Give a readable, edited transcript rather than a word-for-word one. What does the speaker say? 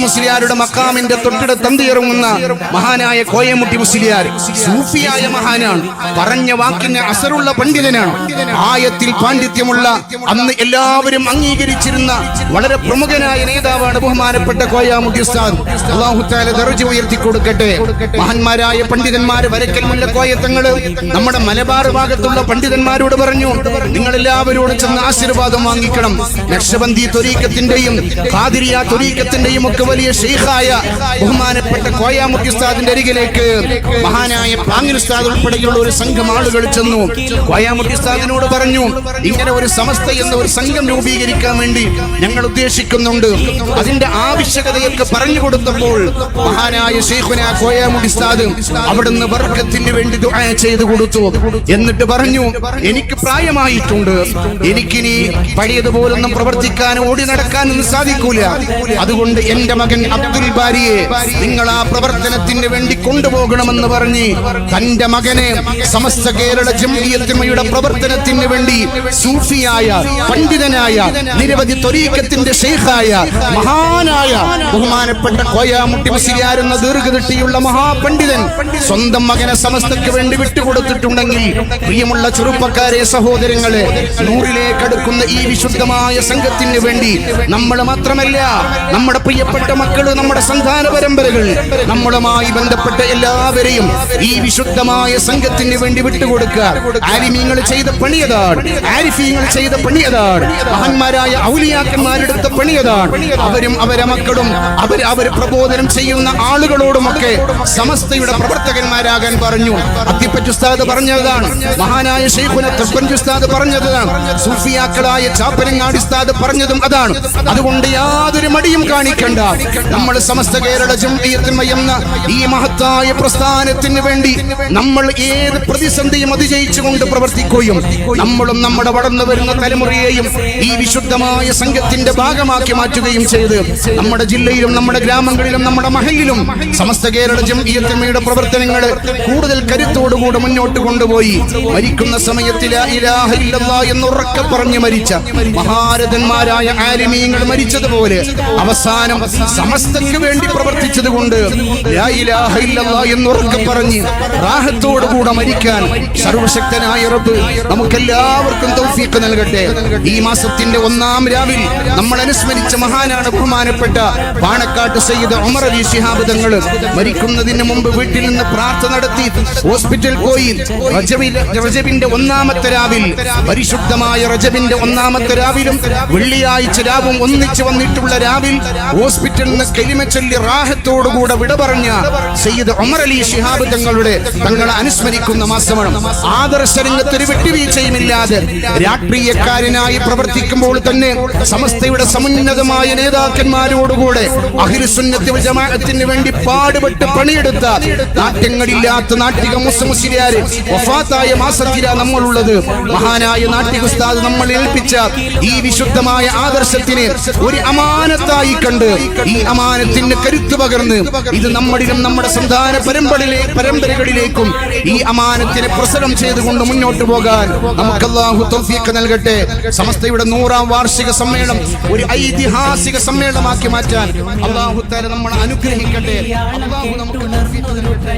മുസ്ലിയാരുടെ മക്കാമിന്റെ തൊട്ടിടത്ത് തന്തിയിറങ്ങുന്ന മഹാനായ കോയമുട്ടി മുസ്ലിയാർ സൂഫിയായ മഹാനാണ്. പറഞ്ഞ വാക്കിന് അസറുള്ള പണ്ഡിതനാണ്. ആയത്തിൽ പാണ്ഡിത്യമുള്ള, അന്ന് എല്ലാവരും അംഗീകരിച്ചിരുന്ന വളരെ പ്രമുഖനായ നേതാവാണ് ബഹുമാനപ്പെട്ട കോയമുട്ടി ഉസ്താദ്. അല്ലാഹു തആല ദർജ ഉയർത്തി കൊടുക്കട്ടെ. മഹാന്മാരായ പണ്ഡിതന്മാർ വരക്കൽ മുല്ലക്കോയ തങ്ങള് നമ്മുടെ മലബാർ ഭാഗത്തുള്ള പണ്ഡിതന്മാരോട് പറഞ്ഞു, നിങ്ങൾ എല്ലാവരോടും ചെന്ന് ആശീർവാദം വാങ്ങിക്കണം. നക്ഷബന്ദി ത്വരീഖത്തിന്റെയും ഖാദിരിയ ത്വരീഖത്തിന്റെയും ഒക്കെ വലിയ ശൈഖായ ബഹുമാനപ്പെട്ട കോയമുട്ടി ഉസ്താദിന്റെ അരികിലേക്ക് മഹാനായ പാങ്ങിൽ ഉസ്താദ് ഉൾപ്പെടെയുള്ള ഒരു സംഘം ആളുകൾ ചെന്നു. കോയമുട്ടി ഉസ്താദിനോട് പറഞ്ഞു, ഇങ്ങനെ ഒരു സമസ്ത എന്ന ഒരു സംഘം രൂപീകരിക്കാൻ വേണ്ടി ഞങ്ങൾ ഉദ്ദേശിക്കുന്നുണ്ട്. അതിന്റെ ആവശ്യകതയൊക്കെ പറഞ്ഞു കൊടുത്തപ്പോൾ മഹാനായ ശൈഖുനാ കോയമുട്ടി ഉസ്താദ് അവിടുന്ന് ബർക്കത്തിന് വേണ്ടി ദുആ ചെയ്തു കൊടുത്തു. എന്നിട്ട് പറഞ്ഞു, എനിക്ക് പ്രായമായിട്ടുണ്ട്, എനിക്കിനി പഴയതുപോലൊന്നും പ്രവർത്തിക്കാനും ഓടി നടക്കാനൊന്നും സാധിക്കൂല. അതുകൊണ്ട് എന്റെ മകൻ അബ്ദുൽ ബാരിയെ നിങ്ങൾ ആ പ്രവർത്തനത്തിന് വേണ്ടി കൊണ്ടുപോകണമെന്ന് പറഞ്ഞ് തന്റെ മകനെ സമസ്ത കേരള ജംഇയ്യത്തുൽമയുടെ പ്രവർത്തനത്തിന് വേണ്ടി സൂഫിയായ പണ്ഡിതനായ നിരവധി ത്വരീഖത്തിന്റെ ശൈഖായ മഹാനായ ബഹുമാനപ്പെട്ട കോയമുട്ടി മുസ്ലിയാർ എന്ന ദീർഘദൃഷ്ടിയുള്ള മഹാപണ്ഡിതൻ സ്വന്തം മകനെ സമസ്തയ്ക്ക് വേണ്ടി വിട്ടുകൊടുത്തിട്ടുണ്ടെങ്കിൽ, പ്രിയമുള്ള ചെറുപ്പക്കാരെ, സഹോദരങ്ങളെ, നൂറിലേക്ക് അടുക്കുന്ന ഈ വിശുദ്ധമായ സംഘത്തിന് വേണ്ടി നമ്മൾ മാത്രമല്ല, നമ്മുടെ പ്രിയപ്പെട്ട മക്കള്, നമ്മുടെ സന്താന പരമ്പരകൾ, നമ്മളുമായി ബന്ധപ്പെട്ട എല്ലാവരെയും ഈ വിശുദ്ധമായ സംഘത്തിന് വേണ്ടി വിട്ടുകൊടുക്കുക. ആലിമീങ്ങൾ ചെയ്ത പണിയതാണ്, ആരിഫീങ്ങൾ ചെയ്ത പണിയതാണ്, മഹാന്മാരായ ഔലിയാക്കന്മാരെടുത്ത പണിയതാണ്. അവരും അവരെ മക്കളും അവർ പ്രബോധനം ചെയ്യുന്ന ആളുകളോടുമൊക്കെ സമസ്തയുടെ പ്രവർത്തകന്മാരാകാൻ പറഞ്ഞു. അത്തിപ്പറ്റ ഉസ്താദ് പറഞ്ഞതാണ്, മഹാനായ ശൈഖുന തഖ്വൻജി ഉസ്താദ് പറഞ്ഞതാണ്, സൂഫിയാക്കളായ ചാപ്പനങ്ങാടി ഉസ്താദ് പറഞ്ഞതും അതാണ്. അതുകൊണ്ട് യാതൊരു മടിയും കാണിക്കണ്ട. നമ്മൾ സമസ്ത കേരള ജംഇയ്യത്തുൽമ എന്ന ഈ മഹത്തായ പ്രസ്ഥാനത്തിന് വേണ്ടി നമ്മൾ ഏത് പ്രതിസന്ധിയും അതിജയിച്ചുകൊണ്ട് പ്രവർത്തിക്കുകയും നമ്മളും നമ്മുടെ വളർന്നു വരുന്ന തലമുറയെയും ഈ വിശുദ്ധമായ സംഘത്തിന്റെ ഭാഗമാക്കി മാറ്റുകയും ചെയ്ത് നമ്മുടെ ജില്ലയിലും നമ്മുടെ ഗ്രാമങ്ങളിലും നമ്മുടെ മഹലിലും സമസ്ത കേരള ജംഇയ്യത്തുൽമയുടെ പ്രവർത്തനങ്ങൾ കൂടുതൽ കരുത്തോടുകൂടെ മുന്നോട്ട് കൊണ്ടുപോയി മരിക്കുന്ന സമയത്ത് ലാ ഇലാഹ ഇല്ലല്ലാഹ് എന്ന് ഉറക്കെ പറഞ്ഞ് മരിച്ച മഹാരഥന്മാരായ ആലിമീങ്ങൾ മരിച്ചതുപോലെ അവസാനം സമസ്തയ്ക്ക് വേണ്ടി പ്രവർത്തിച്ചതുകൊണ്ട് ലാ ഇലാഹ ഇല്ലല്ലാഹ് എന്ന് ഉറക്കെ പറഞ്ഞ് റാഹത്തോടുകൂടെ മരിക്കാൻ സർവശക്തനായ റബ്ബ് നമുക്കെല്ലാവർക്കും തൗഫീഖ് നൽകട്ടെ. ഈ മാസത്തിന്റെ ഒന്നാം രാവിൽ നമ്മൾ അനുസ്മരിച്ച മഹാനാണ് ബഹുമാനപ്പെട്ട പാണക്കാട്ട് സയ്യിദ് ഉമർ അലി ശിഹാബ് തങ്ങൾ. മരിക്കുന്നതിന് മുമ്പ് വീട്ടിൽ നിന്ന് പ്രാർത്ഥന നടത്തി ഹോസ്പിറ്റൽ പോയി. റജബിന്റെ ഒന്നാമത്തെ രാവിൽ, പരിശുദ്ധമായ റജബിന്റെ ഒന്നാമത്തെ രാവിലും വെള്ളിയാഴ്ച രാവും ഒന്നിച്ചു വന്നിട്ടുള്ള രാവിൽ ഹോസ്പിറ്റലിൽ നിന്ന് കലിമ ചൊല്ലി റാഹത്തോടുകൂടെ വിട പറഞ്ഞ സയ്യിദ് ഉമർ അലി ശിഹാബ് തങ്ങളെ അനുസ്മരിക്കുന്ന മാസമാണ്. ആദർശ രംഗത്ത് ഒരു വിട്ടുവീഴ്ചയുമില്ലാതെ രാഷ്ട്രീയക്കാരനായി പ്രവർത്തിക്കുമ്പോൾ തന്നെ സമസ്തയുടെ സമുന്നതമായ നേതാക്കന്മാരോടുകൂടെ അഹ്ലുസുന്നത്ത് വൽ ജമാഅത്തിന് വേണ്ടി പാടുപെട്ട് പണിയെടുത്ത നാട്യങ്ങളില്ലാത്ത നാട്ടിക മുസ്ലിയാർ വഫാത്തായ മാസത്തിലാണ് നമ്മളുള്ളത്. മഹാനായ നാട്ടിക ഉസ്താദ് നമ്മൾ ഏൽപ്പിച്ച ഈ വിശുദ്ധമായ ആദർശത്തിനെ ഒരു അമാനത്തായി കണ്ട് ഈ അമാനത്തിന് കരുത്തു പകർന്ന് ഇത് നമ്മളിലും നമ്മുടെ സന്താന പരമ്പരകളിലേക്കും ഈ അമാനത്തിനെ പ്രസരം ചെയ്തുകൊണ്ട് മുന്നോട്ട് പോകാൻ നമുക്ക് അല്ലാഹു തൗഫീഖ് നൽകട്ടെ. സമസ്തയുടെ 100ാം വാർഷിക സമ്മേളനം ഒരു ഐതിഹാസിക സമ്മേളനമാക്കി മാറ്റാൻ അല്ലാഹു തആല നമ്മളെ അനുഗ്രഹിക്കട്ടെ. അല്ലാഹു നമുക്ക് തൗഫീഖ് നൽകട്ടെ.